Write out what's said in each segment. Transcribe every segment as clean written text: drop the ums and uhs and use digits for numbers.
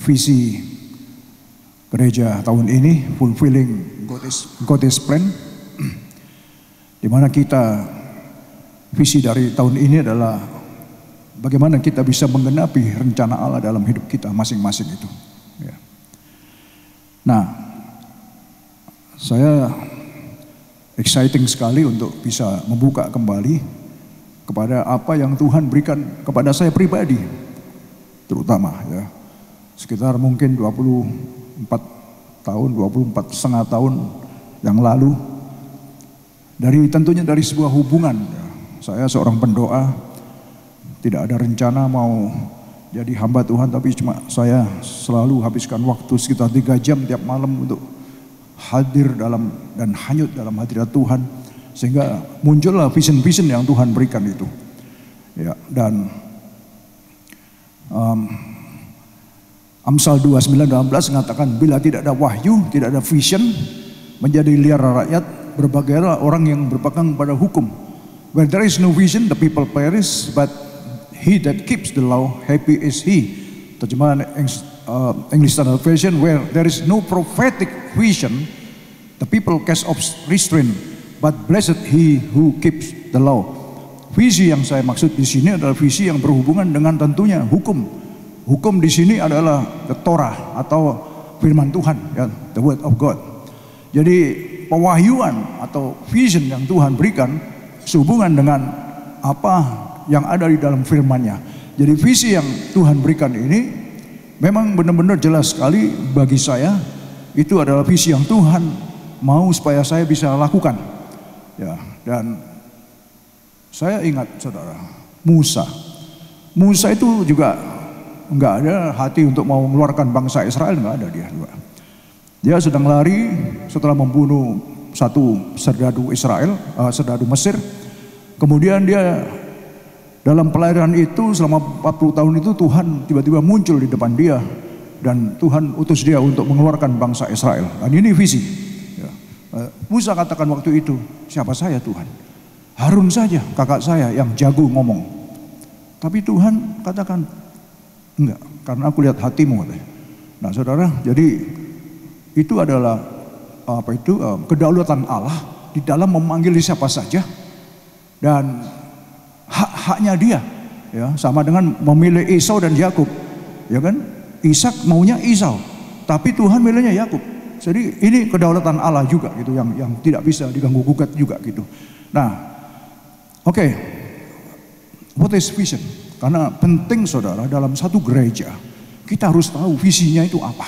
visi gereja tahun ini, fulfilling God's plan, di mana kita visi dari tahun ini adalah bagaimana kita bisa menggenapi rencana Allah dalam hidup kita masing-masing itu. Ya. Nah, saya exciting sekali untuk bisa membuka kembali kepada apa yang Tuhan berikan kepada saya pribadi, terutama ya. Sekitar mungkin 24 setengah tahun yang lalu, tentunya dari sebuah hubungan. Ya. Saya seorang pendoa, tidak ada rencana mau jadi hamba Tuhan, tapi cuma saya selalu habiskan waktu sekitar 3 jam tiap malam untuk hadir dalam dan hanyut dalam hadirat Tuhan, sehingga muncullah vision-vision yang Tuhan berikan itu. Ya, dan Amsal 29:18 mengatakan, bila tidak ada wahyu, tidak ada vision, menjadi liar rakyat, berbagailah orang yang berpegang pada hukum. Where there is no vision, the people perish, but he that keeps the law, happy is he. Terjemahan English Standard Version, where there is no prophetic vision, the people cast off restraint, but blessed he who keeps the law. Visi yang saya maksud di sini adalah visi yang berhubungan dengan tentunya hukum. Hukum di sini adalah the Torah atau firman Tuhan, ya, the word of God. Jadi pewahyuan atau vision yang Tuhan berikan sehubungan dengan apa yang ada di dalam firman-Nya. Jadi visi yang Tuhan berikan ini memang benar-benar jelas sekali bagi saya. Itu adalah visi yang Tuhan mau supaya saya bisa lakukan. Ya, dan saya ingat saudara, Musa itu juga nggak ada hati untuk mau mengeluarkan bangsa Israel, nggak ada dia juga. Dia sedang lari setelah membunuh satu serdadu Israel, serdadu Mesir. Kemudian dia dalam pelayanan itu selama 40 tahun itu Tuhan tiba-tiba muncul di depan dia dan Tuhan utus dia untuk mengeluarkan bangsa Israel. Dan ini visi. Ya. Musa katakan waktu itu, siapa saya Tuhan? Harun saja kakak saya yang jago ngomong. Tapi Tuhan katakan, enggak, karena aku lihat hatimu. Nah saudara, jadi itu adalah kedaulatan Allah di dalam memanggil siapa saja, dan hak-haknya dia, ya, sama dengan memilih Esau dan Yakub, ya kan? Ishak maunya Esau, tapi Tuhan milihnya Yakub. Jadi ini kedaulatan Allah juga gitu, yang tidak bisa diganggu gugat juga gitu. Nah, oke, what is vision? Karena penting saudara, dalam satu gereja kita harus tahu visinya itu apa.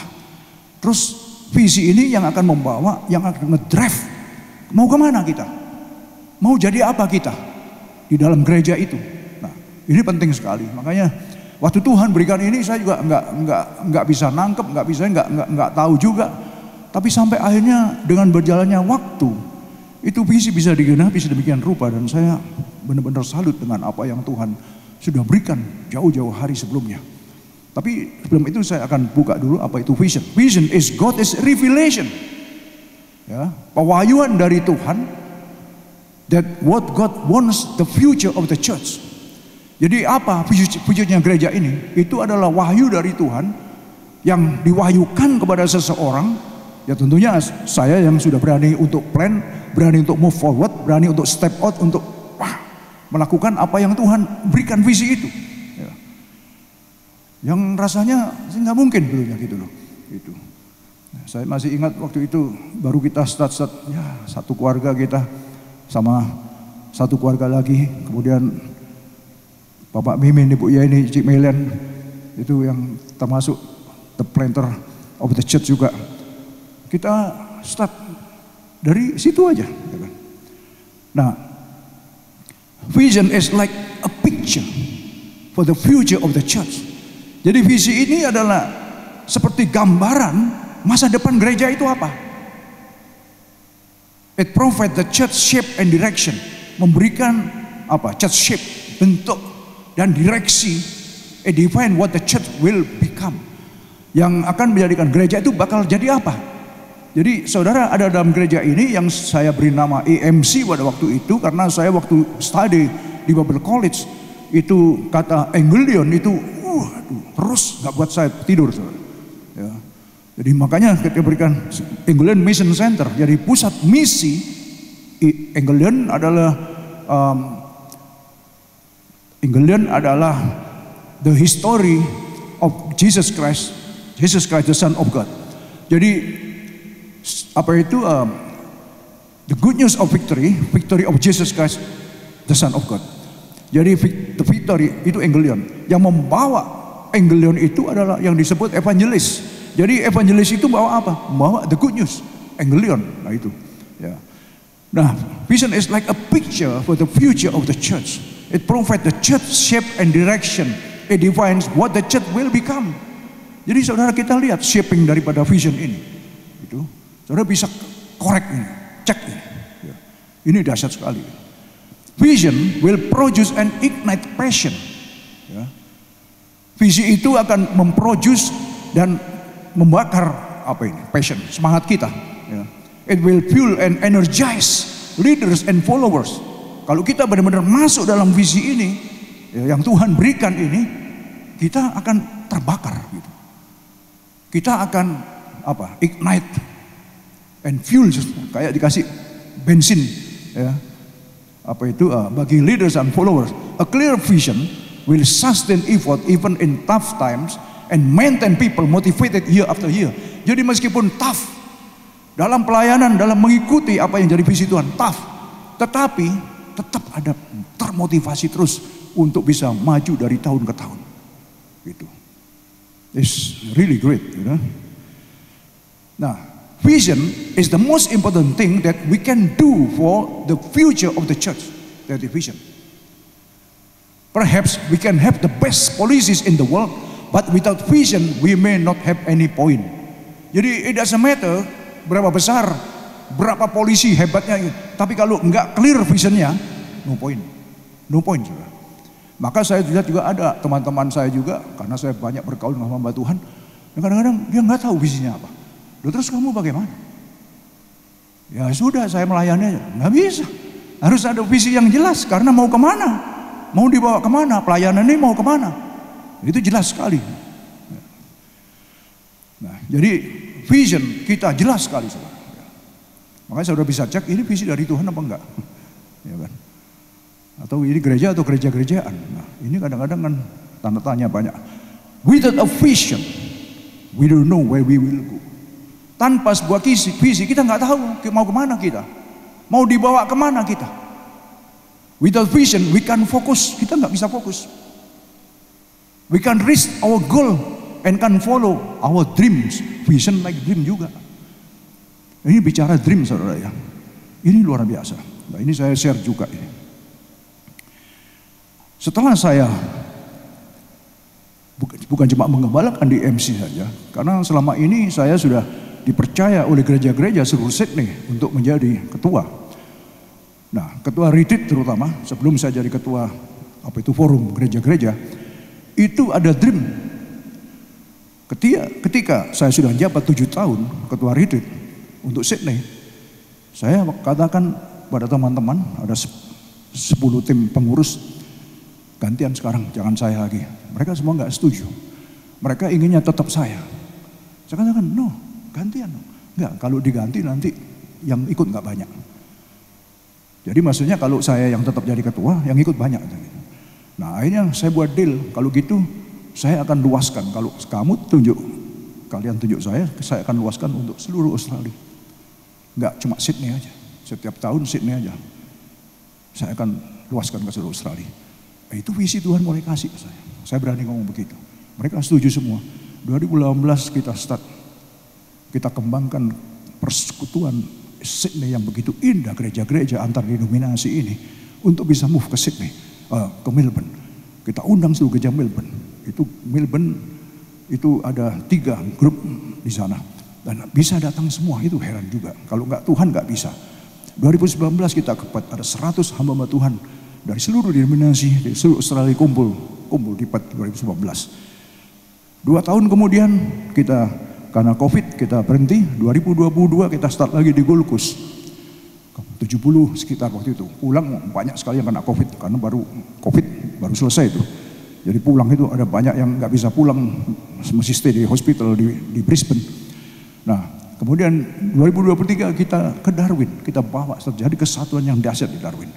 Terus visi ini yang akan membawa, yang akan ngedrive mau kemana kita, mau jadi apa kita di dalam gereja itu. Nah ini penting sekali. Makanya waktu Tuhan berikan ini saya juga nggak bisa nangkep, nggak tahu juga. Tapi sampai akhirnya dengan berjalannya waktu itu visi bisa digenapi sedemikian rupa, dan saya benar-benar salut dengan apa yang Tuhan sudah berikan jauh-jauh hari sebelumnya. Tapi sebelum itu saya akan buka dulu apa itu vision. Vision is God's revelation. Ya, pewahyuan dari Tuhan that what God wants the future of the church. Jadi apa future-nya gereja ini? Itu adalah wahyu dari Tuhan yang diwahyukan kepada seseorang. Ya tentunya saya yang sudah berani untuk plan, berani untuk move forward, berani untuk step out, untuk melakukan apa yang Tuhan berikan visi itu, ya. Yang rasanya nggak mungkin dulunya gitu loh. Gitu. Nah, saya masih ingat waktu itu baru kita start ya, satu keluarga kita sama satu keluarga lagi, kemudian Bapak Mimin, Ibu Yeni, Cik Melen itu yang termasuk the planter of the church juga. Kita start dari situ aja. Ya kan? Nah, vision is like a picture for the future of the church. Jadi visi ini adalah seperti gambaran masa depan gereja itu apa. It provide the church shape and direction. Memberikan church shape, bentuk dan direksi. It define what the church will become. Yang akan menjadikan gereja itu bakal jadi apa. Jadi saudara ada dalam gereja ini yang saya beri nama EMC pada waktu itu, karena saya waktu study di Bible College itu kata Engelion itu terus gak buat saya tidur saudara. Jadi makanya kita berikan Anglican Mission Center, jadi pusat misi. Anglican adalah the history of Jesus Christ the Son of God. Jadi apa itu the good news of victory of Jesus Christ the Son of God. Jadi the victory itu Anglican. Yang membawa Anglican itu adalah yang disebut evangelis. Jadi evangelis itu bawa apa? Bawa the good news, Anglican. Nah itu. Ya. Nah, vision is like a picture for the future of the church. It provides the church shape and direction. It defines what the church will become. Jadi saudara kita lihat shaping daripada vision ini. Itu. Saudara bisa korek ini, cek ini. Ya. Ini dahsyat sekali. Vision will produce and ignite passion. Ya. Visi itu akan memproduce dan membakar apa ini? Passion, semangat kita. Ya. It will fuel and energize leaders and followers. Kalau kita benar-benar masuk dalam visi ini, ya, yang Tuhan berikan ini, kita akan terbakar. Gitu. Kita akan apa? Ignite and fuel, kayak dikasih bensin. Ya. Apa itu? Bagi leaders and followers, a clear vision will sustain effort even in tough times and maintain people motivated year after year. Jadi meskipun tough dalam pelayanan, dalam mengikuti apa yang jadi visi Tuhan, tough, tetapi tetap ada termotivasi terus untuk bisa maju dari tahun ke tahun. Gitu. It's really great, you know? Nah, vision is the most important thing that we can do for the future of the church. That is vision. Perhaps we can have the best policies in the world, but without vision, we may not have any point. Jadi it doesn't matter berapa besar, berapa polisi hebatnya, tapi kalau nggak clear visionnya, no point, no point juga. Maka saya juga ada teman-teman saya juga, karena saya banyak bergaul dengan hamba Tuhan, dan kadang-kadang dia nggak tahu visinya apa. Loh, terus kamu bagaimana? Ya sudah, saya melayani aja, nggak bisa. Harus ada visi yang jelas, karena mau kemana, mau dibawa kemana, pelayanan ini mau kemana. Itu jelas sekali. Nah, jadi vision kita jelas sekali, saudara. Makanya saudara bisa cek ini visi dari Tuhan apa enggak, ya kan? Atau ini gereja atau gereja-gerejaan. Nah, ini kadang-kadang kan tanda tanya banyak. Without a vision, we don't know where we will go. Tanpa sebuah visi kita nggak tahu mau kemana kita, mau dibawa kemana kita. Without vision, we can focus. Kita nggak bisa fokus. We can reach our goal and can follow our dreams. Vision like dream juga. Ini bicara dream, saudara ya. Ini luar biasa. Nah, ini saya share juga ini. Setelah saya bukan cuma mengembalakan di MC saja, karena selama ini saya sudah dipercaya oleh gereja-gereja seluruh Sydney untuk menjadi ketua. Nah, ketua retreat terutama, sebelum saya jadi ketua apa itu forum gereja-gereja, itu ada dream. Ketika saya sudah jabat 7 tahun ketua retreat untuk Sydney, saya katakan pada teman-teman, ada 10 tim pengurus, gantian sekarang, jangan saya lagi. Mereka semua nggak setuju. Mereka inginnya tetap saya. Saya katakan, no, gantian. Enggak, kalau diganti nanti yang ikut nggak banyak. Jadi maksudnya kalau saya yang tetap jadi ketua, yang ikut banyak. Nah, akhirnya saya buat deal, kalau gitu saya akan luaskan. Kalau kalian tunjuk saya akan luaskan untuk seluruh Australia. Enggak cuma Sydney aja, setiap tahun Sydney aja. Saya akan luaskan ke seluruh Australia. Nah, itu visi Tuhan mulai kasih ke saya. Saya berani ngomong begitu. Mereka setuju semua. 2018 kita start, kita kembangkan persekutuan Sydney yang begitu indah, gereja-gereja antar denominasi ini untuk bisa move ke Sydney, ke Melbourne. Kita undang seluruh gereja Melbourne. Itu Melbourne itu ada 3 grup di sana dan bisa datang semua. Itu heran juga. Kalau nggak Tuhan nggak bisa. 2019 kita ada 100 hamba Tuhan dari seluruh denominasi, dari seluruh Australia kumpul di Perth 2019. 2 tahun kemudian kita karena COVID kita berhenti. 2022 kita start lagi di Gold Coast. 70 sekitar waktu itu. Pulang banyak sekali yang kena COVID karena COVID baru selesai itu. Jadi pulang itu ada banyak yang nggak bisa pulang, mesti stay di hospital di Brisbane. Nah, kemudian 2023 kita ke Darwin, kita bawa terjadi kesatuan yang dahsyat di Darwin.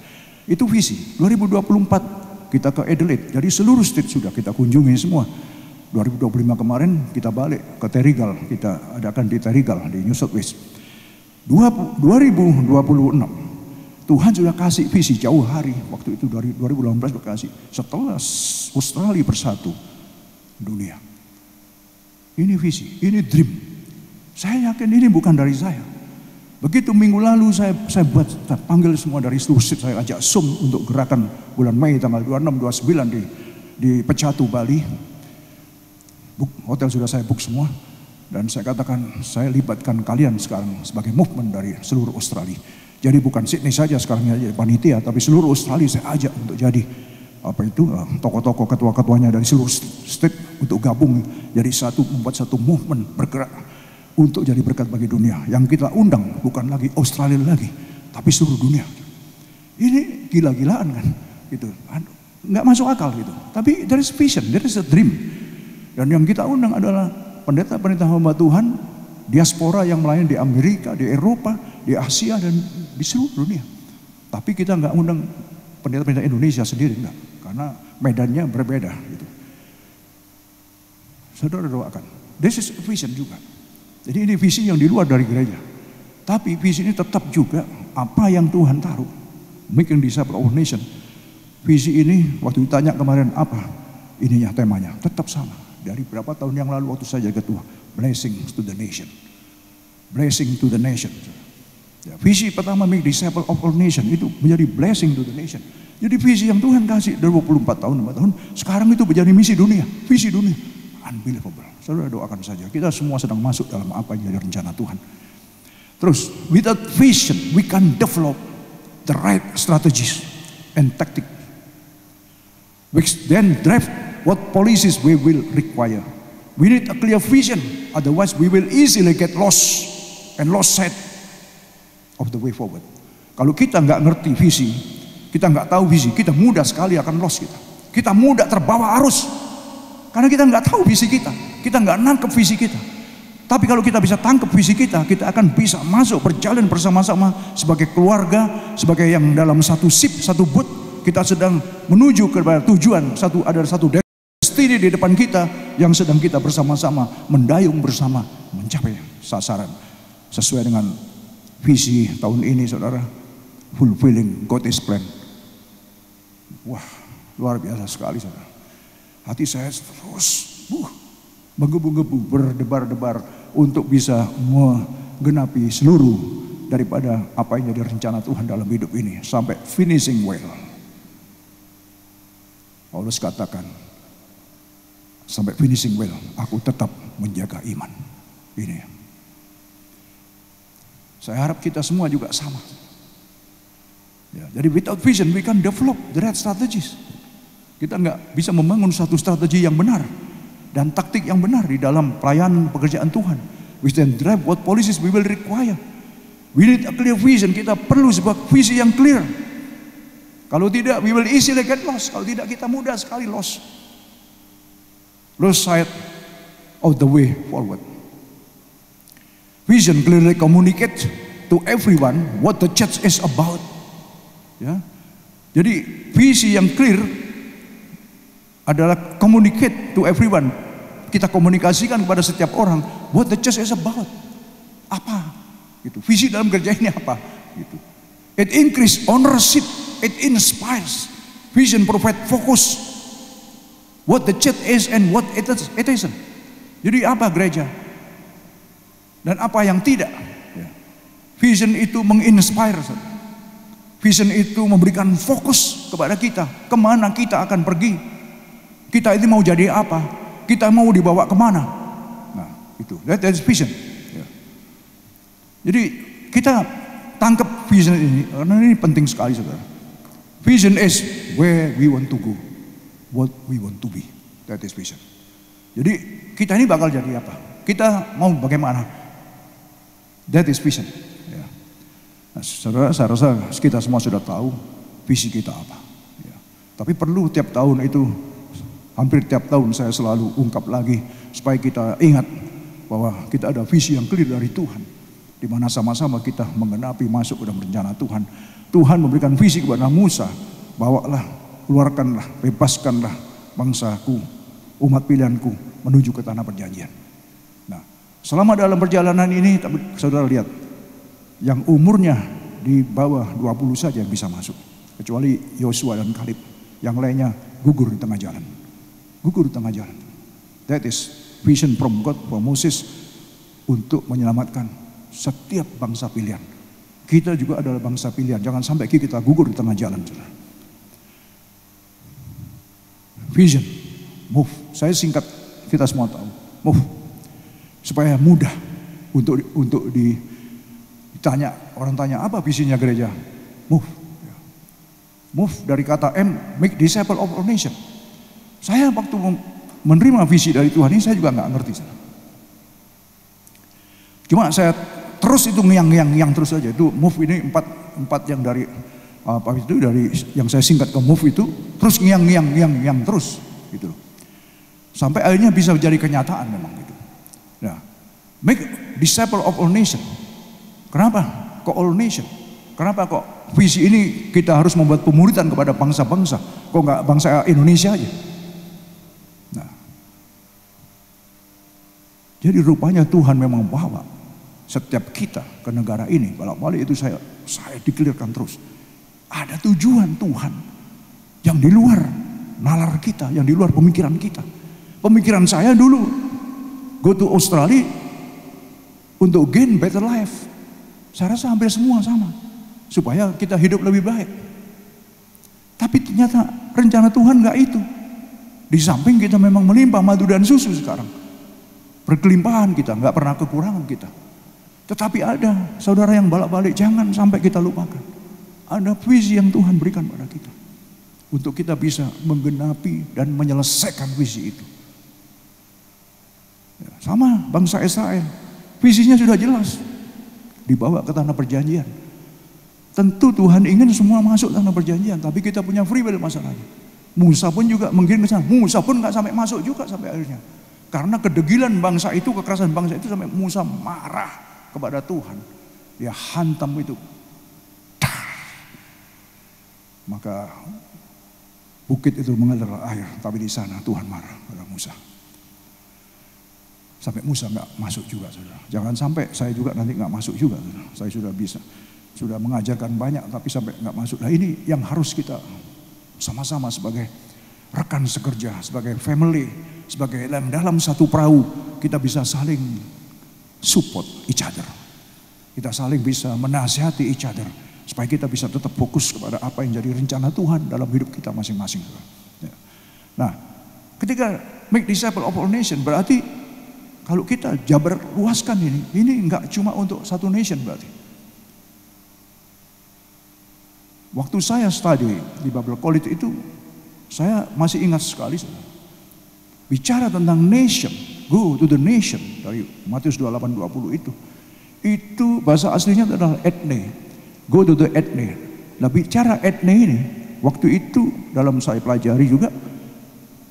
Itu visi. 2024 kita ke Adelaide, jadi seluruh state sudah kita kunjungi semua. 2025 kemarin kita balik ke Terrigal, kita adakan di Terrigal di New South Wales. 2026 Tuhan sudah kasih visi jauh hari, waktu itu dari 2018 berkasih setelah Australia bersatu dunia. Ini visi, ini dream. Saya yakin ini bukan dari saya. Begitu minggu lalu saya panggil semua dari seluruh state, saya ajak Zoom untuk gerakan bulan Mei tanggal 26, 29 di Pecatu, Bali. Hotel sudah saya book semua. Dan saya katakan, saya libatkan kalian sekarang sebagai movement dari seluruh Australia. Jadi bukan Sydney saja sekarang jadi panitia, tapi seluruh Australia saya ajak untuk jadi tokoh-tokoh ketua-ketuanya dari seluruh state untuk gabung jadi satu, membuat satu movement bergerak untuk jadi berkat bagi dunia. Yang kita undang bukan lagi Australia lagi, tapi seluruh dunia. Ini gila-gilaan kan, gitu. Nggak masuk akal gitu. Tapi there is vision, there is a dream. Dan yang kita undang adalah pendeta-pendeta hamba Tuhan, diaspora yang melayani di Amerika, di Eropa, di Asia dan di seluruh dunia. Tapi kita nggak undang pendeta-pendeta Indonesia sendiri, enggak, karena medannya berbeda gitu. Saudara doakan. This is vision juga. Jadi ini visi yang di luar dari gereja. Tapi visi ini tetap juga apa yang Tuhan taruh. Making disciple of nation. Visi ini waktu ditanya kemarin apa ininya, temanya tetap sama. Dari berapa tahun yang lalu waktu saya jadi ketua, blessing to the nation. Blessing to the nation. Ya, visi pertama make disciple of all nation itu menjadi blessing to the nation. Jadi visi yang Tuhan kasih dari 24 tahun, 5 tahun, sekarang itu menjadi misi dunia, visi dunia. Unbelievable. Saudara doakan saja. Kita semua sedang masuk dalam apa yang jadi rencana Tuhan. Terus, without vision, we can develop the right strategies and tactic, which then drive what policies we will require. We need a clear vision, otherwise we will easily get lost and lost sight of the way forward. Kalau kita nggak ngerti visi, kita nggak tahu visi, kita mudah sekali akan lost kita. Kita mudah terbawa arus. Karena kita nggak tahu visi kita nggak nangkep visi kita. Tapi kalau kita bisa tangkap visi kita akan bisa masuk berjalan bersama-sama sebagai keluarga, sebagai yang dalam satu ship, satu boat. Kita sedang menuju kepada tujuan, ada satu destiny di depan kita yang sedang kita bersama-sama mendayung bersama mencapai sasaran sesuai dengan visi tahun ini, saudara. Fulfilling God's plan. Wah, luar biasa sekali, saudara. Hati saya terus menggebu-gebu, berdebar-debar untuk bisa menggenapi seluruh daripada apa yang jadi rencana Tuhan dalam hidup ini sampai finishing well. Paulus katakan, sampai finishing well, aku tetap menjaga iman. Ini. Saya harap kita semua juga sama. Ya, jadi without vision we can develop the right strategies. Kita nggak bisa membangun satu strategi yang benar dan taktik yang benar di dalam pelayanan pekerjaan Tuhan. We can drive what policies we will require. We need a clear vision. Kita perlu sebuah visi yang clear. Kalau tidak, we will easily get lost. Kalau tidak, kita mudah sekali lost. Lost sight of the way forward. Vision clearly communicate to everyone what the church is about. Ya, jadi visi yang clear adalah communicate to everyone. Kita komunikasikan kepada setiap orang what the church is about. Apa? Gitu. Visi dalam gereja ini apa? Gitu. It increase ownership, it inspires. Vision provide focus. What the church is and what it isn't. Jadi apa gereja? Dan apa yang tidak? Ya. Vision itu menginspire. Vision itu memberikan fokus kepada kita. Kemana kita akan pergi. Kita ini mau jadi apa? Kita mau dibawa kemana? Nah, itu. That is vision. Ya. Jadi kita tangkap vision ini, karena ini penting sekali, saudara. Vision is where we want to go, what we want to be. That is vision. Jadi kita ini bakal jadi apa? Kita mau bagaimana? That is vision. Ya. Nah, saudara, saya rasa kita semua sudah tahu visi kita apa. Ya. Tapi perlu tiap tahun itu, hampir tiap tahun saya selalu ungkap lagi supaya kita ingat bahwa kita ada visi yang clear dari Tuhan, di mana sama-sama kita menggenapi masuk ke dalam rencana Tuhan. Tuhan memberikan visi kepada Musa, bawalah, keluarkanlah, bebaskanlah bangsaku, umat pilihanku menuju ke tanah perjanjian. Nah, selama dalam perjalanan ini, saudara lihat, yang umurnya di bawah 20 saja yang bisa masuk, kecuali Yosua dan Kaleb. Yang lainnya gugur di tengah jalan. Gugur di tengah jalan. That is vision from God for Moses untuk menyelamatkan setiap bangsa pilihan. Kita juga adalah bangsa pilihan. Jangan sampai kita gugur di tengah jalan. Vision, move. Saya singkat, kita semua tahu. Move. Supaya mudah untuk ditanya. Orang tanya, apa visinya gereja? Move. Move dari kata M, make disciple of all nation. Saya waktu menerima visi dari Tuhan ini, saya juga nggak ngerti. Cuma saya terus itu yang terus aja. Itu move ini empat yang dari apa itu, dari yang saya singkat ke move itu terus yang terus gitu. Sampai akhirnya bisa jadi kenyataan memang gitu. Nah, make disciple of all nation. Kenapa kok all nation? Kenapa kok visi ini kita harus membuat pemuridan kepada bangsa-bangsa? Kok nggak bangsa Indonesia aja? Nah, jadi rupanya Tuhan memang bawa setiap kita ke negara ini. Balik itu saya dikelirkan terus. Ada tujuan Tuhan yang di luar nalar kita, yang di luar pemikiran kita. Pemikiran saya dulu go to Australia untuk gain better life. Saya rasa hampir semua sama, supaya kita hidup lebih baik. Tapi ternyata rencana Tuhan nggak itu. Di samping kita memang melimpah madu dan susu sekarang, berkelimpahan kita, nggak pernah kekurangan kita. Tetapi ada saudara yang balik-balik, jangan sampai kita lupakan. Ada visi yang Tuhan berikan pada kita untuk kita bisa menggenapi dan menyelesaikan visi itu. Ya, sama bangsa Israel, visinya sudah jelas, dibawa ke tanah perjanjian. Tentu Tuhan ingin semua masuk tanah perjanjian, tapi kita punya free will masalahnya. Musa pun juga mungkin ke sana. Musa pun nggak sampai masuk juga sampai akhirnya, karena kedegilan bangsa itu, kekerasan bangsa itu, sampai Musa marah kepada Tuhan. Dia hantam itu. Maka bukit itu mengalir air, tapi di sana Tuhan marah pada Musa. Sampai Musa nggak masuk juga, saudara. Jangan sampai saya juga nanti nggak masuk juga, saudara. Saya sudah mengajarkan banyak, tapi sampai nggak masuk. Nah, ini yang harus kita sama-sama sebagai rekan sekerja, sebagai family, sebagai dalam satu perahu, kita bisa saling support each other. Kita saling bisa menasihati each other, supaya kita bisa tetap fokus kepada apa yang jadi rencana Tuhan dalam hidup kita masing-masing. Nah, ketika make disciple of all nation, berarti kalau kita jabar luaskan ini enggak cuma untuk satu nation berarti. Waktu saya study di Bible College itu, saya masih ingat sekali, bicara tentang nation, go to the nation, dari Matius 28:20 itu bahasa aslinya adalah ethne. Go to the ethne. Nah, bicara ethne ini, waktu itu dalam saya pelajari juga,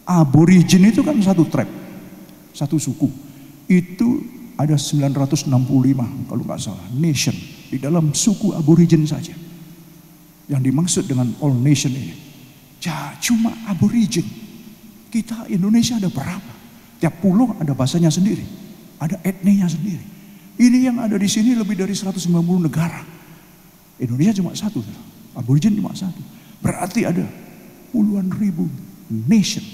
aborigin itu kan satu tribe, satu suku. Itu ada 965 kalau nggak salah nation di dalam suku aborigin saja. Yang dimaksud dengan all nation ini, ya cuma aborigin. Kita Indonesia ada berapa? Tiap pulau ada bahasanya sendiri, ada etninya sendiri. Ini yang ada di sini lebih dari 190 negara. Indonesia cuma satu, aborigin cuma satu. Berarti ada puluhan ribu nation.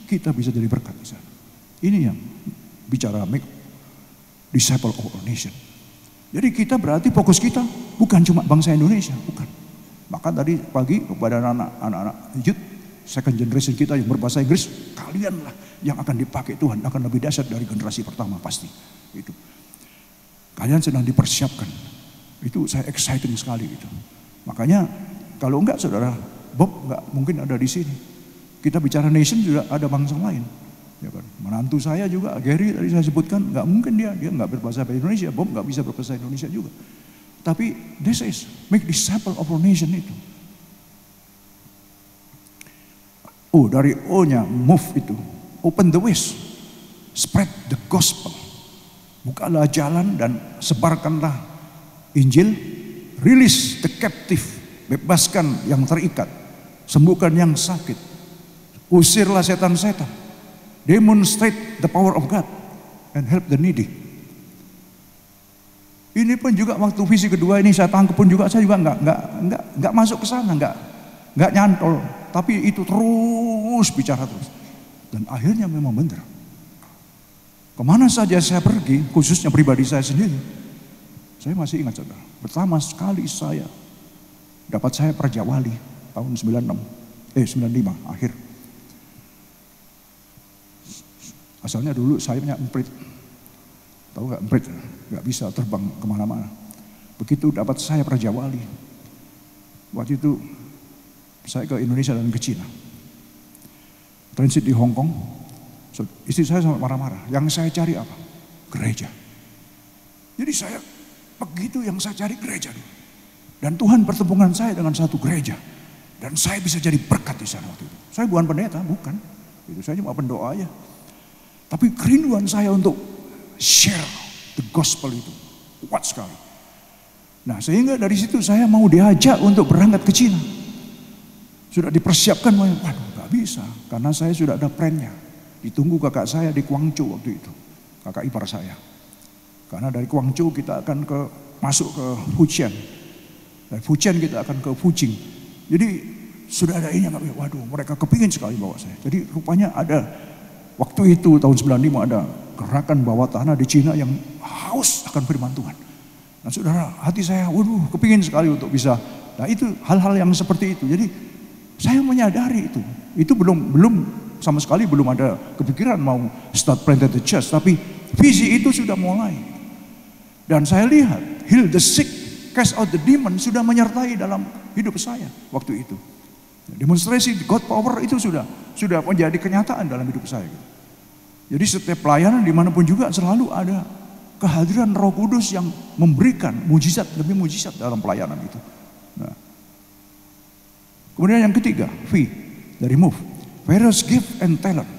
Kita bisa jadi berkat di sana. Ini yang bicara make disciple of all nation. Jadi kita berarti fokus kita bukan cuma bangsa Indonesia, bukan. Maka tadi pagi kepada anak-anak youth, second generation kita yang berbahasa Inggris, kalianlah yang akan dipakai Tuhan, akan lebih dahsyat dari generasi pertama pasti. Itu. Kalian sedang dipersiapkan. Itu saya exciting sekali itu. Makanya kalau enggak saudara Bob enggak mungkin ada di sini. Kita bicara nation juga ada bangsa lain. Ya kan? Menantu saya juga Gary tadi saya sebutkan, enggak mungkin dia enggak berbahasa Indonesia, Bob enggak bisa berbahasa Indonesia juga. Tapi this is make disciple of all nation itu. Oh, dari O-nya move itu, open the ways, spread the gospel. Bukalah jalan dan sebarkanlah Injil, release the captive, bebaskan yang terikat, sembuhkan yang sakit, usirlah setan-setan, demonstrate the power of God, and help the needy. Ini pun juga waktu visi kedua ini saya tangkap pun juga saya juga nggak masuk ke sana, nggak nyantol, tapi itu terus bicara terus, dan akhirnya memang benar. Kemana saja saya pergi, khususnya pribadi saya sendiri, saya masih ingat saudara, pertama sekali saya Praja Wali tahun 95 akhir. Asalnya dulu saya punya emprit, tahu nggak emprit, nggak bisa terbang kemana-mana. Begitu dapat saya Praja Wali, waktu itu saya ke Indonesia dan ke Cina, transit di Hong Kong. Istri saya sampai marah-marah. Yang saya cari apa? Gereja. Jadi saya begitu yang saya cari gereja dulu. Dan Tuhan pertemukan saya dengan satu gereja. Dan saya bisa jadi berkat di sana waktu itu. Saya bukan pendeta, bukan. Itu saya cuma pendoa aja. Tapi kerinduan saya untuk share the gospel itu kuat sekali. Nah, sehingga dari situ saya mau diajak untuk berangkat ke Cina. Sudah dipersiapkan, waduh nggak bisa. Karena saya sudah ada plan-nya. Ditunggu kakak saya di Guangzhou waktu itu, kakak ipar saya. Karena dari Guangzhou kita akan masuk ke Fujian, dari Fujian kita akan ke Fuqing. Jadi sudah ada ini, waduh mereka kepingin sekali bawa saya. Jadi rupanya ada waktu itu tahun 95 ada gerakan bawah tanah di Cina yang haus akan firman Tuhan. Nah saudara, hati saya waduh kepingin sekali untuk bisa. Nah itu hal-hal yang seperti itu. Jadi saya menyadari itu belum sama sekali belum ada kepikiran mau start planted the church, tapi visi itu sudah mulai. Dan saya lihat heal the sick, cast out the demon sudah menyertai dalam hidup saya waktu itu. Demonstrasi God power itu sudah menjadi kenyataan dalam hidup saya. Jadi setiap pelayanan dimanapun juga selalu ada kehadiran Roh Kudus yang memberikan mujizat demi mujizat dalam pelayanan itu. Nah, kemudian yang ketiga, V dari move. Various gift and talent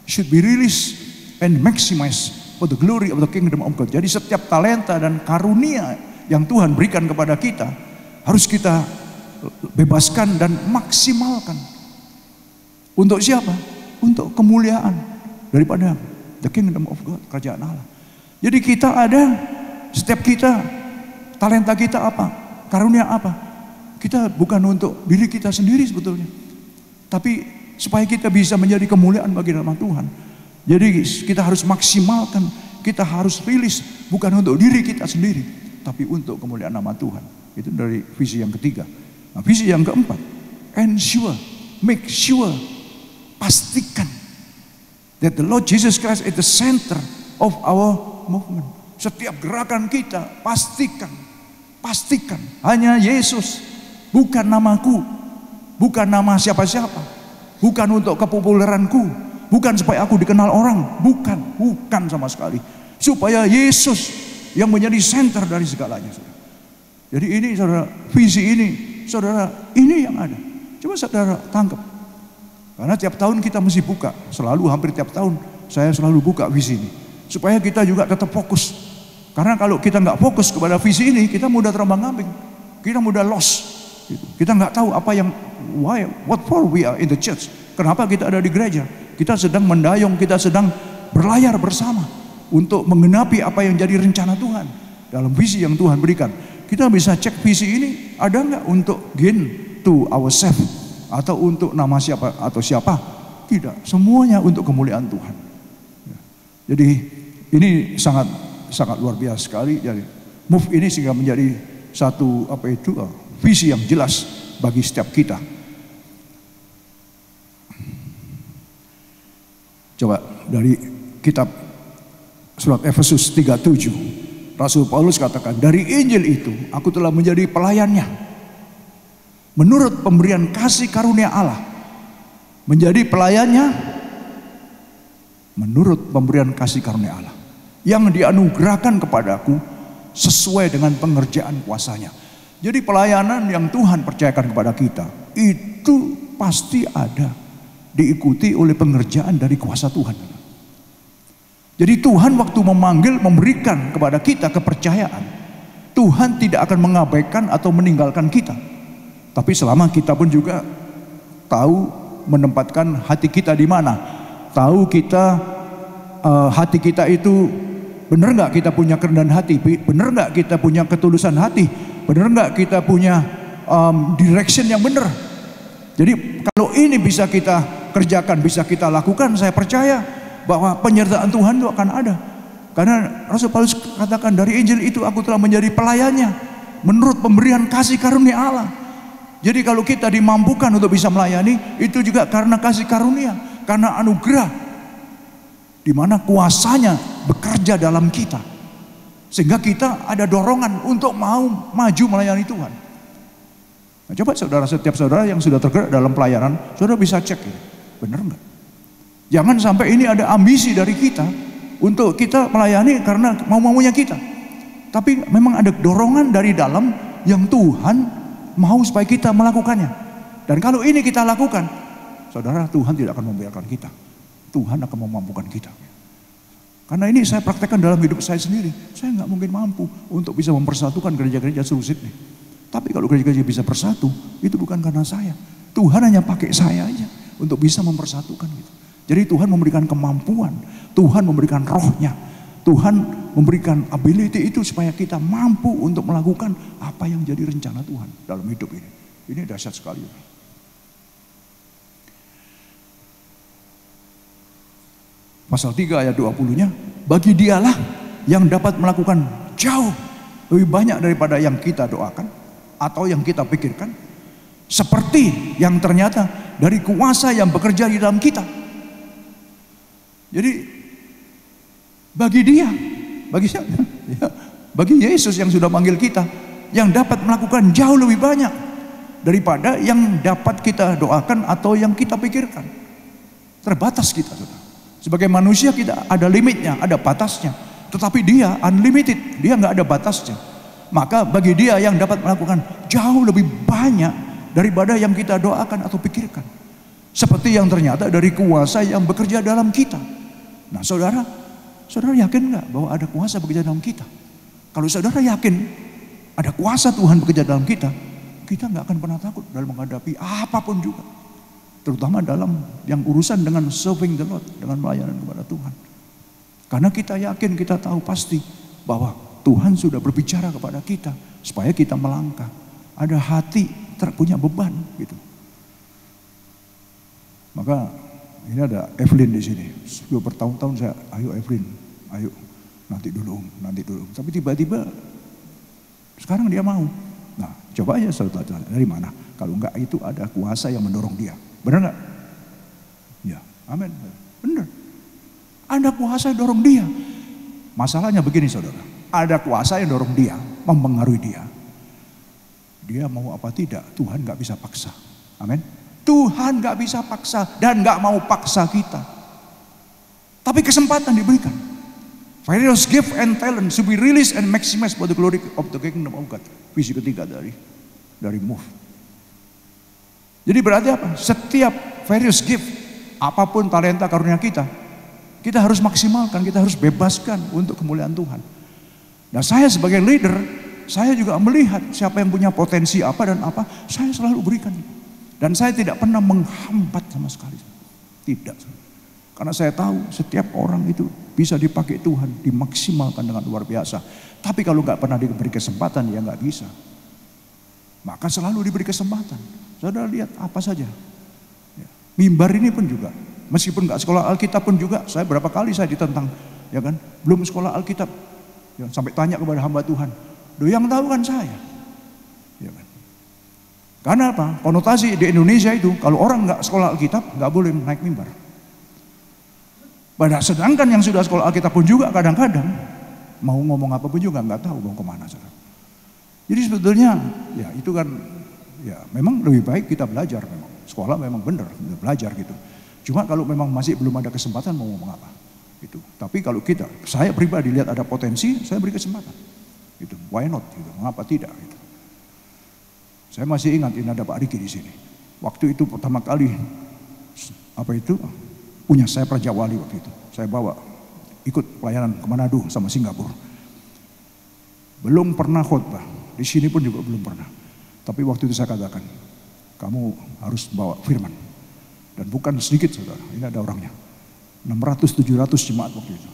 should be released and maximized for the glory of the kingdom of God. Jadi setiap talenta dan karunia yang Tuhan berikan kepada kita harus kita bebaskan dan maksimalkan. Untuk siapa? Untuk kemuliaan daripada the kingdom of God, kerajaan Allah. Jadi kita ada, setiap kita, talenta kita apa? Karunia apa? Kita bukan untuk diri kita sendiri sebetulnya, tapi supaya kita bisa menjadi kemuliaan bagi nama Tuhan. Jadi kita harus maksimalkan, kita harus rilis bukan untuk diri kita sendiri, tapi untuk kemuliaan nama Tuhan. Itu dari visi yang ketiga. Nah, visi yang keempat, ensure, make sure, pastikan that the Lord Jesus Christ is the center of our movement. Setiap gerakan kita pastikan hanya Yesus, bukan namaku, bukan nama siapa-siapa. Bukan untuk kepopuleranku, bukan supaya aku dikenal orang, bukan sama sekali. Supaya Yesus yang menjadi center dari segalanya. Jadi ini saudara, visi ini, saudara, ini yang ada. Coba saudara tangkap. Karena tiap tahun kita mesti buka, hampir tiap tahun saya selalu buka visi ini. Supaya kita juga tetap fokus. Karena kalau kita nggak fokus kepada visi ini, kita mudah terombang-ambing, kita mudah lost. Kita nggak tahu apa yang what for we are in the church. Kenapa kita ada di gereja? Kita sedang mendayung, kita sedang berlayar bersama untuk menggenapi apa yang jadi rencana Tuhan dalam visi yang Tuhan berikan. Kita bisa cek visi ini ada nggak untuk gain to ourselves atau untuk nama siapa atau siapa? Tidak, semuanya untuk kemuliaan Tuhan. Jadi ini sangat luar biasa sekali. Jadi move ini sehingga menjadi satu visi yang jelas bagi setiap kita. Coba dari kitab surat Efesus 3:7, Rasul Paulus katakan, dari Injil itu aku telah menjadi pelayannya menurut pemberian kasih karunia Allah. Menjadi pelayannya menurut pemberian kasih karunia Allah yang dianugerahkan kepadaku sesuai dengan pengerjaan kuasanya. Jadi pelayanan yang Tuhan percayakan kepada kita itu pasti ada diikuti oleh pengerjaan dari kuasa Tuhan. Jadi Tuhan waktu memanggil, memberikan kepada kita kepercayaan, Tuhan tidak akan mengabaikan atau meninggalkan kita. Tapi selama kita pun juga tahu menempatkan hati kita di mana, tahu kita hati kita itu benar nggak kita punya kerendahan hati, benar nggak kita punya ketulusan hati, benar nggak kita punya direction yang benar. Jadi kalau ini bisa kita kerjakan, bisa kita lakukan, saya percaya bahwa penyertaan Tuhan itu akan ada. Karena Rasul Paulus katakan, dari Injil itu aku telah menjadi pelayannya menurut pemberian kasih karunia Allah. Jadi kalau kita dimampukan untuk bisa melayani, itu juga karena kasih karunia, karena anugerah, di mana kuasanya bekerja dalam kita, sehingga kita ada dorongan untuk mau maju melayani Tuhan. Nah, coba saudara, setiap saudara yang sudah tergerak dalam pelayanan, saudara bisa cek ya, benar nggak? Jangan sampai ini ada ambisi dari kita untuk kita melayani karena mau-maunya kita, tapi memang ada dorongan dari dalam yang Tuhan mau supaya kita melakukannya. Dan kalau ini kita lakukan, saudara, Tuhan tidak akan membiarkan kita. Tuhan akan memampukan kita. Karena ini saya praktekkan dalam hidup saya sendiri. Saya nggak mungkin mampu untuk bisa mempersatukan gereja-gereja seluruh Sydney. Tapi kalau gereja-gereja bisa bersatu, itu bukan karena saya. Tuhan hanya pakai saya aja untuk bisa mempersatukan gitu. Jadi Tuhan memberikan kemampuan, Tuhan memberikan rohnya, Tuhan memberikan ability itu supaya kita mampu untuk melakukan apa yang jadi rencana Tuhan dalam hidup ini. Ini dahsyat sekali. Pasal 3 ayat 20-nya, bagi dialah yang dapat melakukan jauh lebih banyak daripada yang kita doakan atau yang kita pikirkan, seperti yang ternyata dari kuasa yang bekerja di dalam kita. Jadi bagi dia, bagi siapa? Ya, bagi Yesus yang sudah manggil kita, yang dapat melakukan jauh lebih banyak daripada yang dapat kita doakan atau yang kita pikirkan. Terbatas kita, saudara. Sebagai manusia kita ada limitnya, ada batasnya. Tetapi dia unlimited, dia nggak ada batasnya. Maka bagi dia yang dapat melakukan jauh lebih banyak daripada yang kita doakan atau pikirkan. Seperti yang ternyata dari kuasa yang bekerja dalam kita. Nah saudara yakin nggak bahwa ada kuasa bekerja dalam kita? Kalau saudara yakin ada kuasa Tuhan bekerja dalam kita, kita nggak akan pernah takut dalam menghadapi apapun juga. Terutama dalam yang urusan dengan serving the Lord, dengan pelayanan kepada Tuhan. Karena kita yakin, kita tahu pasti bahwa Tuhan sudah berbicara kepada kita supaya kita melangkah. Ada hati punya beban gitu. Maka ini ada Evelyn di sini. Sudah bertahun-tahun saya, ayo Evelyn, ayo nanti dulu. Tapi tiba-tiba sekarang dia mau. Nah, coba aja saudara, dari mana? Kalau enggak itu ada kuasa yang mendorong dia. Benar enggak? Ya, amin. Benar. Ada kuasa yang dorong dia. Masalahnya begini saudara, ada kuasa yang dorong dia, mempengaruhi dia. Dia mau apa tidak, Tuhan enggak bisa paksa. Amin. Tuhan gak bisa paksa dan gak mau paksa kita. Tapi kesempatan diberikan. Various gift and talent should be released and maximized for the glory of the kingdom of God. Visi ketiga dari Move. Jadi berarti apa? Setiap various gift, apapun talenta karunia kita harus maksimalkan, kita harus bebaskan untuk kemuliaan Tuhan. Nah saya sebagai leader, saya juga melihat siapa yang punya potensi apa dan apa, saya selalu berikan. Dan saya tidak pernah menghambat sama sekali. Tidak. Karena saya tahu setiap orang itu bisa dipakai Tuhan, dimaksimalkan dengan luar biasa. Tapi kalau nggak pernah diberi kesempatan, ya nggak bisa. Maka selalu diberi kesempatan. Saudara lihat apa saja. Ya. Mimbar ini pun juga, meskipun nggak sekolah Alkitab pun juga, saya berapa kali saya ditentang, ya kan? Belum sekolah Alkitab, ya, sampai tanya kepada hamba Tuhan. Duh yang tahu kan saya. Ya kan? Karena apa? Konotasi di Indonesia itu kalau orang nggak sekolah Alkitab nggak boleh naik mimbar. Sedangkan yang sudah sekolah Alkitab pun juga kadang-kadang mau ngomong apa pun juga nggak tahu mau kemana. Jadi sebetulnya ya itu kan ya memang lebih baik kita belajar memang. Sekolah memang benar belajar gitu. Cuma kalau memang masih belum ada kesempatan mau ngomong apa gitu. Tapi kalau saya pribadi lihat ada potensi, saya beri kesempatan. Gitu. Why not? Gitu. Mengapa tidak? Gitu. Saya masih ingat ini ada Pak Riki di sini. Waktu itu pertama kali punya saya Praja Wali waktu itu. Saya bawa ikut pelayanan ke Manado sama Singapura. Belum pernah khotbah, di sini pun juga belum pernah. Tapi waktu itu saya katakan, kamu harus bawa firman. Dan bukan sedikit saudara, ini ada orangnya. 600-700 jemaat waktu itu.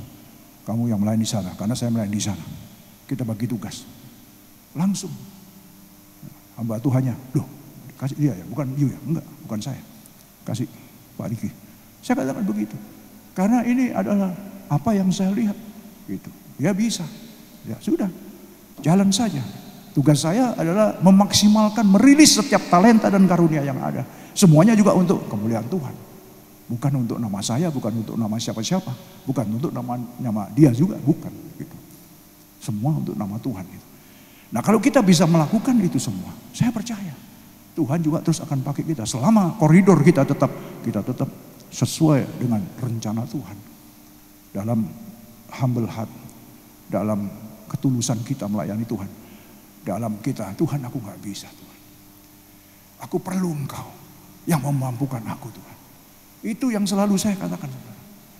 Kamu yang melayani di sana, karena saya melayani di sana. Kita bagi tugas. Langsung. Hamba Tuhannya, loh kasih dia ya, bukan you ya? Enggak, bukan saya. Kasih Pak Diki. Saya katakan begitu. Karena ini adalah apa yang saya lihat. Gitu. Ya bisa. Ya sudah, jalan saja. Tugas saya adalah memaksimalkan, merilis setiap talenta dan karunia yang ada. Semuanya juga untuk kemuliaan Tuhan. Bukan untuk nama saya, bukan untuk nama siapa-siapa. Bukan untuk nama dia juga, bukan. Gitu. Semua untuk nama Tuhan. Gitu. Nah kalau kita bisa melakukan itu semua, saya percaya Tuhan juga terus akan pakai kita. Selama koridor kita tetap sesuai dengan rencana Tuhan. Dalam humble heart, dalam ketulusan kita melayani Tuhan. Dalam kita, Tuhan aku gak bisa Tuhan. Aku perlu Engkau yang memampukan aku Tuhan. Itu yang selalu saya katakan.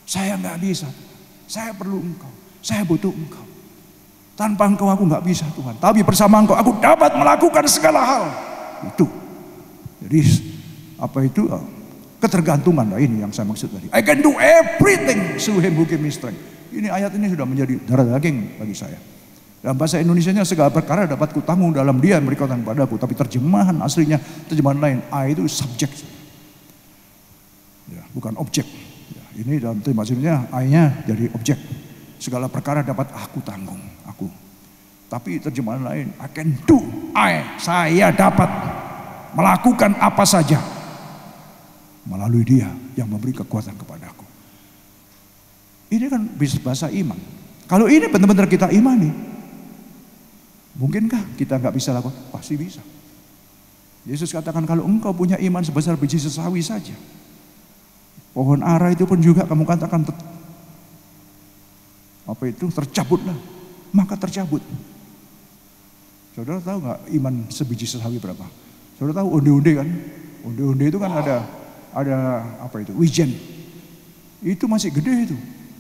Saya gak bisa Tuhan. Saya perlu Engkau. Saya butuh Engkau. Tanpa Engkau aku gak bisa Tuhan. Tapi bersama Engkau aku dapat melakukan segala hal. Itu. Jadi apa itu? Ketergantungan. Nah, ini yang saya maksud tadi. I can do everything through Him who gives me strength. Ini ayat ini sudah menjadi darah daging bagi saya. Dalam bahasa Indonesianya segala perkara dapat kutanggung dalam Dia yang berikutan padaku. Tapi terjemahan aslinya, terjemahan lain, I itu subjek. Ya, bukan objek. Ya, ini dalam terjemahan aslinya, I-nya jadi objek. Segala perkara dapat aku tanggung, aku. Tapi terjemahan lain, I can do, saya dapat melakukan apa saja melalui Dia yang memberi kekuatan kepadaku. Ini kan bahasa iman. Kalau ini benar-benar kita imani, mungkinkah kita nggak bisa lakukan? Pasti bisa. Yesus katakan kalau engkau punya iman sebesar biji sesawi saja, pohon ara itu pun juga kamu katakan apa itu tercabutlah, maka tercabut. Saudara tahu nggak iman sebiji sesawi berapa? Saudara tahu onde-onde kan? Onde-onde itu kan ada apa itu? Wijen. Itu masih gede itu.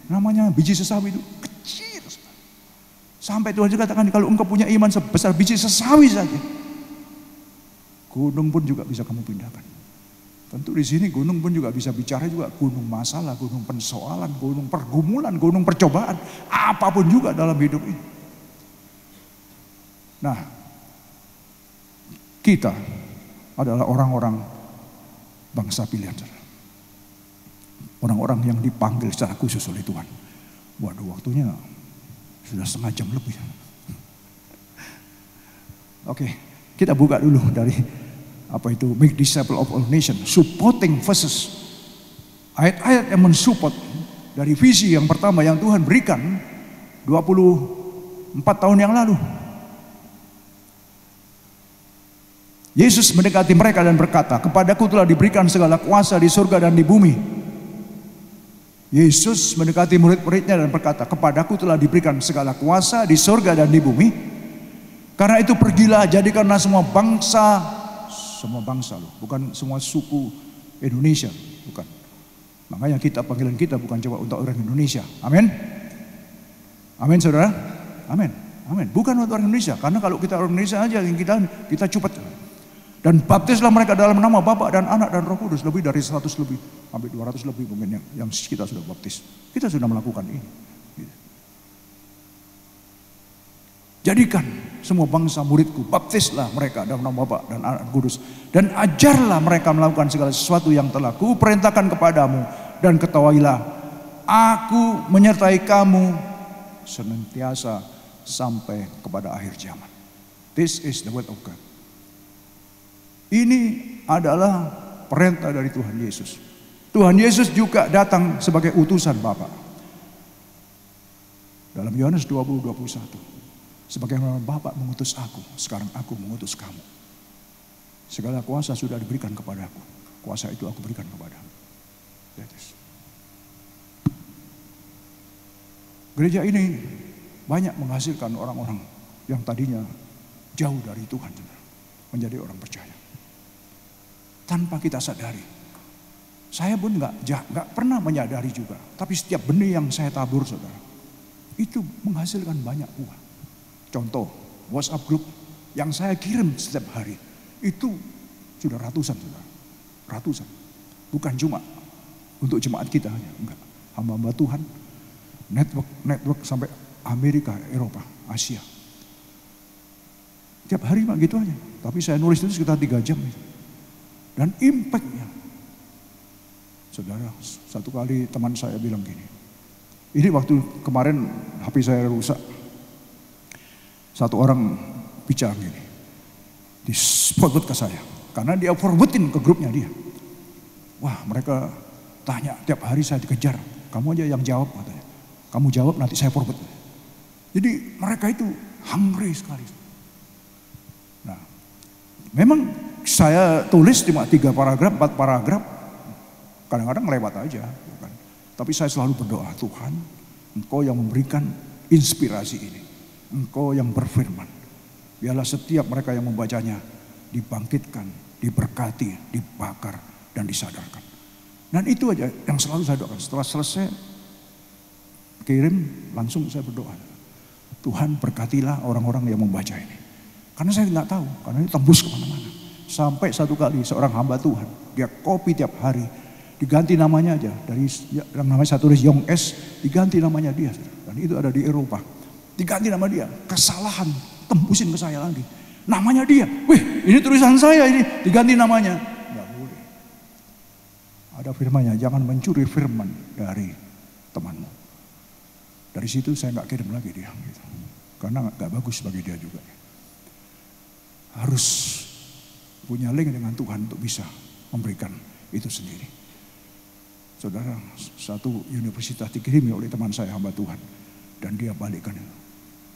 Namanya biji sesawi itu kecil. Sampai Tuhan juga katakan kalau engkau punya iman sebesar biji sesawi saja, gunung pun juga bisa kamu pindahkan. Tentu di sini gunung pun juga bisa bicara juga gunung masalah, gunung persoalan, gunung pergumulan, gunung percobaan, apapun juga dalam hidup ini. Nah, kita adalah orang-orang bangsa pilihan. Orang-orang yang dipanggil secara khusus oleh Tuhan. Waduh, waktunya sudah setengah jam lebih. Oke, kita buka dulu dari apa itu make disciple of all nations, supporting verses. Ayat-ayat yang mensupport dari visi yang pertama yang Tuhan berikan 24 tahun yang lalu. Yesus mendekati mereka dan berkata, kepadaku telah diberikan segala kuasa di surga dan di bumi. Yesus mendekati murid-muridnya dan berkata, kepadaku telah diberikan segala kuasa di surga dan di bumi. Karena itu pergilah, jadikanlah semua bangsa loh, bukan semua suku Indonesia, bukan. Makanya panggilan kita bukan coba untuk orang Indonesia. Amin. Amin saudara. Amin. Amin. Bukan untuk orang Indonesia, karena kalau kita orang Indonesia aja yang kita cepat. Dan baptislah mereka dalam nama Bapa dan Anak dan Roh Kudus. Lebih dari 100 lebih, sampai 200 lebih mungkin yang kita sudah baptis. Kita sudah melakukan ini. Jadikan semua bangsa muridku, baptislah mereka dalam nama Bapa dan Anak dan Roh Kudus. Dan ajarlah mereka melakukan segala sesuatu yang telah kuperintahkan kepadamu. Dan ketahuilah, aku menyertai kamu senantiasa sampai kepada akhir zaman. This is the word of God. Ini adalah perintah dari Tuhan Yesus. Tuhan Yesus juga datang sebagai utusan Bapa. Dalam Yohanes 20:21. Sebagaimana Bapa mengutus aku, sekarang aku mengutus kamu. Segala kuasa sudah diberikan kepadaku. Kuasa itu aku berikan kepadamu. Gereja ini banyak menghasilkan orang-orang yang tadinya jauh dari Tuhan menjadi orang percaya. Tanpa kita sadari. Saya pun nggak pernah menyadari juga. Tapi setiap benih yang saya tabur, saudara, itu menghasilkan banyak buah. Contoh, WhatsApp group yang saya kirim setiap hari, itu sudah ratusan, saudara. Ratusan. Bukan cuma untuk jemaat kita hanya, enggak. Hamba-hamba Tuhan, network sampai Amerika, Eropa, Asia. Tiap hari mah gitu aja. Tapi saya nulis itu sekitar 3 jam. Dan impactnya, saudara, satu kali teman saya bilang gini. Ini waktu kemarin HP saya rusak. Satu orang bicara gini. Di-forward ke saya. Karena dia forwardin ke grupnya dia. Wah, mereka tanya tiap hari saya dikejar. Kamu aja yang jawab katanya. Kamu jawab nanti saya forward. Jadi mereka itu hungry sekali. Nah, memang saya tulis cuma 3 paragraf, 4 paragraf. Kadang-kadang lewat aja. Bukan. Tapi saya selalu berdoa, Tuhan, Engkau yang memberikan inspirasi ini. Engkau yang berfirman. Biarlah setiap mereka yang membacanya dibangkitkan, diberkati, dibakar, dan disadarkan. Dan itu aja yang selalu saya doakan. Setelah selesai kirim, langsung saya berdoa. Tuhan berkatilah orang-orang yang membaca ini. Karena saya nggak tahu, karena ini tembus kemana-mana. Sampai satu kali seorang hamba Tuhan, dia copy tiap hari, diganti namanya aja. Dari yang namanya saya tulis Yong S, diganti namanya dia. Dan itu ada di Eropa. Diganti nama dia, kesalahan, tembusin ke saya lagi. Namanya dia, wih ini tulisan saya ini, diganti namanya. Nggak boleh. Ada firmannya, jangan mencuri firman dari temanmu. Dari situ saya nggak kirim lagi dia. Gitu. Karena nggak bagus bagi dia juga. Harus punya link dengan Tuhan untuk bisa memberikan itu sendiri. Saudara, satu universitas dikirimi oleh teman saya hamba Tuhan. Dan dia balikkan itu.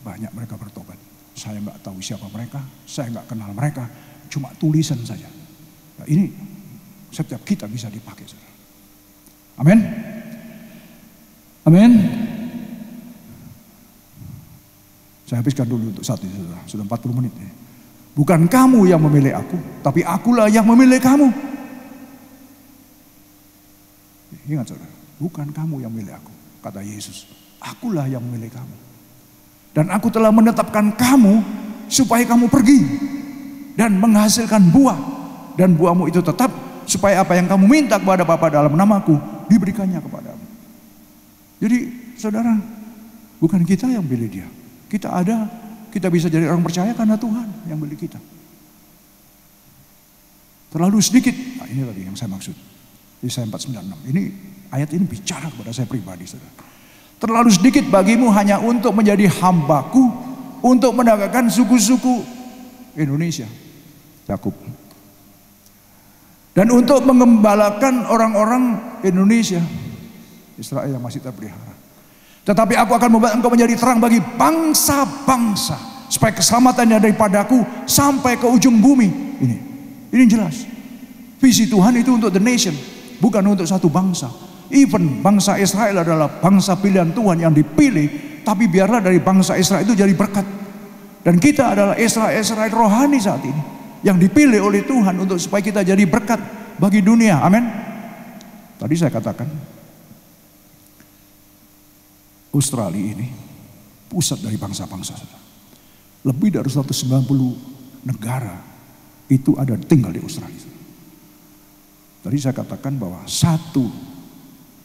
Banyak mereka bertobat. Saya nggak tahu siapa mereka, saya nggak kenal mereka. Cuma tulisan saja. Nah, ini setiap kita bisa dipakai. Saudara. Amin. Amin. Saya habiskan dulu untuk satu, saudara. Sudah 40 menit. Bukan kamu yang memilih aku, tapi akulah yang memilih kamu. Ingat saudara, bukan kamu yang memilih aku, kata Yesus. Akulah yang memilih kamu. Dan aku telah menetapkan kamu supaya kamu pergi dan menghasilkan buah. Dan buahmu itu tetap supaya apa yang kamu minta kepada Bapa dalam namaku diberikannya kepadamu. Jadi saudara, bukan kita yang pilih dia. Kita ada, kita bisa jadi orang percaya karena Tuhan yang pilih kita. Terlalu sedikit, nah ini tadi yang saya maksud. Yesaya 4:96. Ini ayat ini bicara kepada saya pribadi, saudara. Terlalu sedikit bagimu hanya untuk menjadi hambaku, untuk menegakkan suku-suku Indonesia, Yakub. Dan untuk mengembalakan orang-orang Indonesia, Israel yang masih terpelihara. Tetapi aku akan membuat engkau menjadi terang bagi bangsa-bangsa, supaya keselamatannya daripadaku sampai ke ujung bumi. Ini jelas. Visi Tuhan itu untuk the nation, bukan untuk satu bangsa. Even bangsa Israel adalah bangsa pilihan Tuhan yang dipilih, tapi biarlah dari bangsa Israel itu jadi berkat. Dan kita adalah Israel rohani saat ini, yang dipilih oleh Tuhan untuk supaya kita jadi berkat bagi dunia. Amin. Tadi saya katakan, Australia ini pusat dari bangsa-bangsa. Lebih dari 190 negara itu ada tinggal di Australia. Tadi saya katakan bahwa satu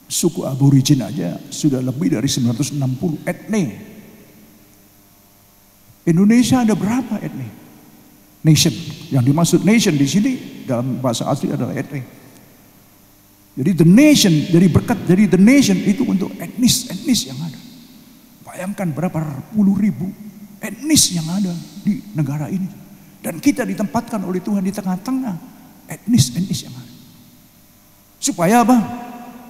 suku aborigin aja sudah lebih dari 960 etnis. Indonesia ada berapa etnis? Nation. Yang dimaksud nation di sini dalam bahasa asli adalah etnis. Jadi the nation, jadi berkat dari the nation itu untuk etnis yang ada. Bayangkan berapa puluh ribu etnis yang ada di negara ini. Dan kita ditempatkan oleh Tuhan di tengah-tengah etnis yang ada. Supaya apa?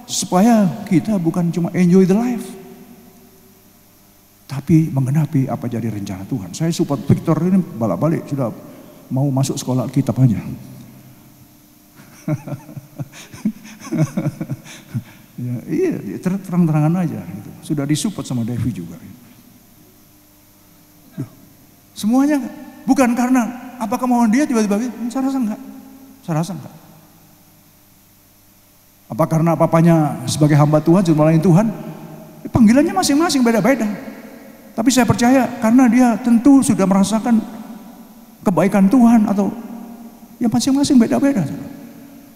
Supaya kita bukan cuma enjoy the life, tapi menggenapi apa jadi rencana Tuhan. Saya support Victor ini balik sudah mau masuk sekolah Alkitab aja. Ya, iya, terang-terangan aja. Gitu. Sudah disupport sama Devi juga. Duh, semuanya bukan karena apa kemauan dia tiba-tiba. Saya rasa enggak. Apa Apa karena papanya sebagai hamba Tuhan, sudah melayani Tuhan? Panggilannya masing-masing beda-beda. Tapi saya percaya karena dia tentu sudah merasakan kebaikan Tuhan atau ya masing-masing beda-beda.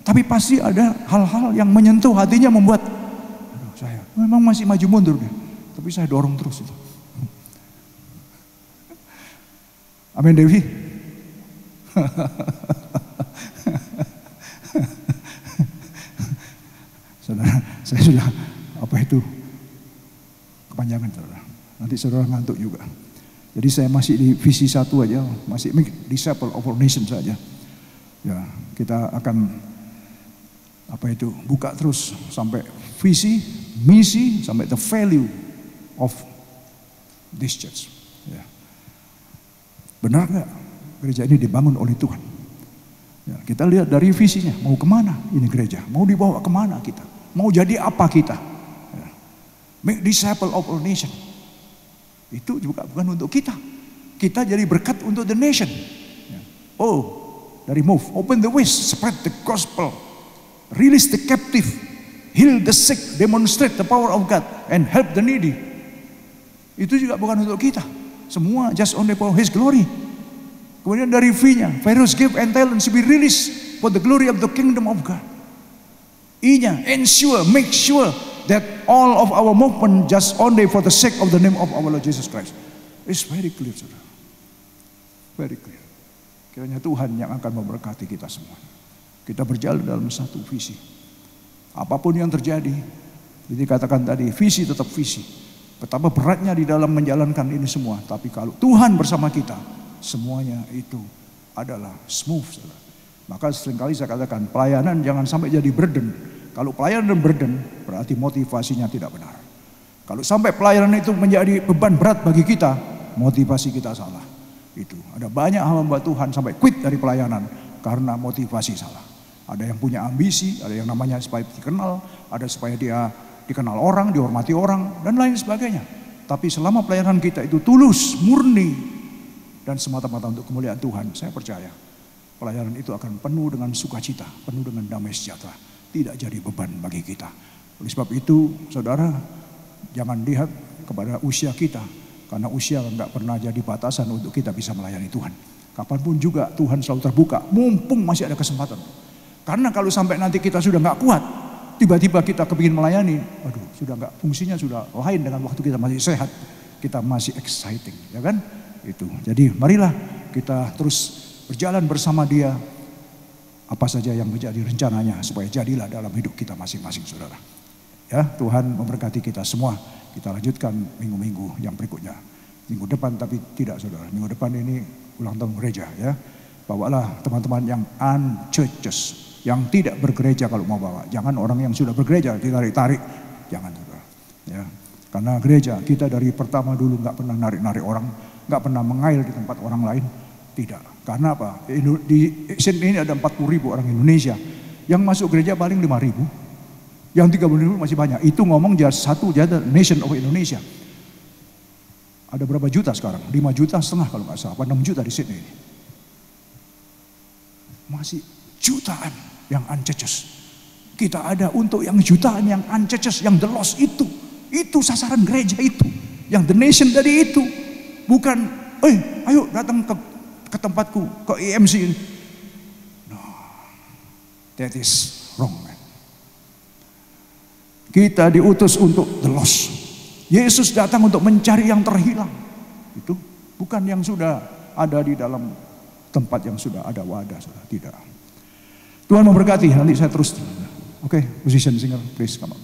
Tapi pasti ada hal-hal yang menyentuh hatinya membuat saya memang masih maju mundur dia. Tapi saya dorong terus itu. Amin Dewi. Saudara, saya sudah apa itu kepanjangan saudara. Nanti saudara ngantuk juga. Jadi saya masih di visi 1 aja, masih disciple of all nations saja. Ya, kita akan apa itu buka terus sampai visi, misi, sampai the value of this church. Ya. Benar nggak gereja ini dibangun oleh Tuhan? Ya, kita lihat dari visinya, mau kemana ini gereja? Mau dibawa kemana kita? Mau jadi apa kita? Ya. Make disciple of all nation. Itu juga bukan untuk kita. Kita jadi berkat untuk the nation. Ya. Oh, dari move, open the ways, spread the gospel, release the captive, heal the sick, demonstrate the power of God, and help the needy. Itu juga bukan untuk kita. Semua just only for His glory. Kemudian dari V-nya, various gift and talents be released for the glory of the kingdom of God. I-nya, ensure, make sure that all of our movement just only for the sake of the name of our Lord Jesus Christ. It's very clear, saudara. Very clear. Kiranya Tuhan yang akan memberkati kita semua. Kita berjalan dalam satu visi. Apapun yang terjadi, jadi katakan tadi, visi tetap visi. Betapa beratnya di dalam menjalankan ini semua. Tapi kalau Tuhan bersama kita, semuanya itu adalah smooth. Saudara. Maka seringkali saya katakan, pelayanan jangan sampai jadi burden. Kalau pelayanan burden, berarti motivasinya tidak benar. Kalau sampai pelayanan itu menjadi beban berat bagi kita, motivasi kita salah. Itu ada banyak hamba Tuhan sampai quit dari pelayanan karena motivasi salah. Ada yang punya ambisi, ada yang namanya supaya dikenal, ada supaya dia dikenal orang, dihormati orang, dan lain sebagainya. Tapi selama pelayanan kita itu tulus, murni, dan semata-mata untuk kemuliaan Tuhan, saya percaya pelayanan itu akan penuh dengan sukacita, penuh dengan damai sejahtera, tidak jadi beban bagi kita. Oleh sebab itu, saudara, jangan lihat kepada usia kita, karena usia enggak pernah jadi batasan untuk kita bisa melayani Tuhan. Kapanpun juga Tuhan selalu terbuka, mumpung masih ada kesempatan. Karena kalau sampai nanti kita sudah enggak kuat, tiba-tiba kita kepingin melayani, aduh, sudah enggak, fungsinya sudah lain dengan waktu kita masih sehat, kita masih exciting, ya kan? Itu. Jadi marilah kita terus berjalan bersama Dia, apa saja yang menjadi rencananya supaya jadilah dalam hidup kita masing-masing, saudara. Ya, Tuhan memberkati kita semua. Kita lanjutkan minggu-minggu yang berikutnya. Minggu depan tapi tidak, saudara. Minggu depan ini ulang tahun gereja, ya. Bawalah teman-teman yang unchurches, yang tidak bergereja kalau mau bawa. Jangan orang yang sudah bergereja ditarik-tarik, jangan, saudara. Ya, karena gereja kita dari pertama dulu nggak pernah narik-narik orang, nggak pernah mengail di tempat orang lain, tidak. Karena apa? Di sini ini ada 40.000 orang Indonesia, yang masuk gereja paling 5.000. Yang 30.000 masih banyak. Itu ngomong satu jadi nation of Indonesia. Ada berapa juta sekarang? 5,5 juta kalau nggak salah. Apa 6 juta di sini. Masih jutaan yang unchurches. Kita ada untuk yang jutaan yang unchurches, yang the lost itu. Itu sasaran gereja itu. Yang the nation tadi itu. Bukan, ayo datang ke tempatku, ke EMC ini. No, that is wrong, man. Kita diutus untuk the lost. Yesus datang untuk mencari yang terhilang. Itu bukan yang sudah ada di dalam tempat yang sudah ada wadah, sudah tidak. Tuhan memberkati. Nanti saya terus. Oke, musician singer, please come on.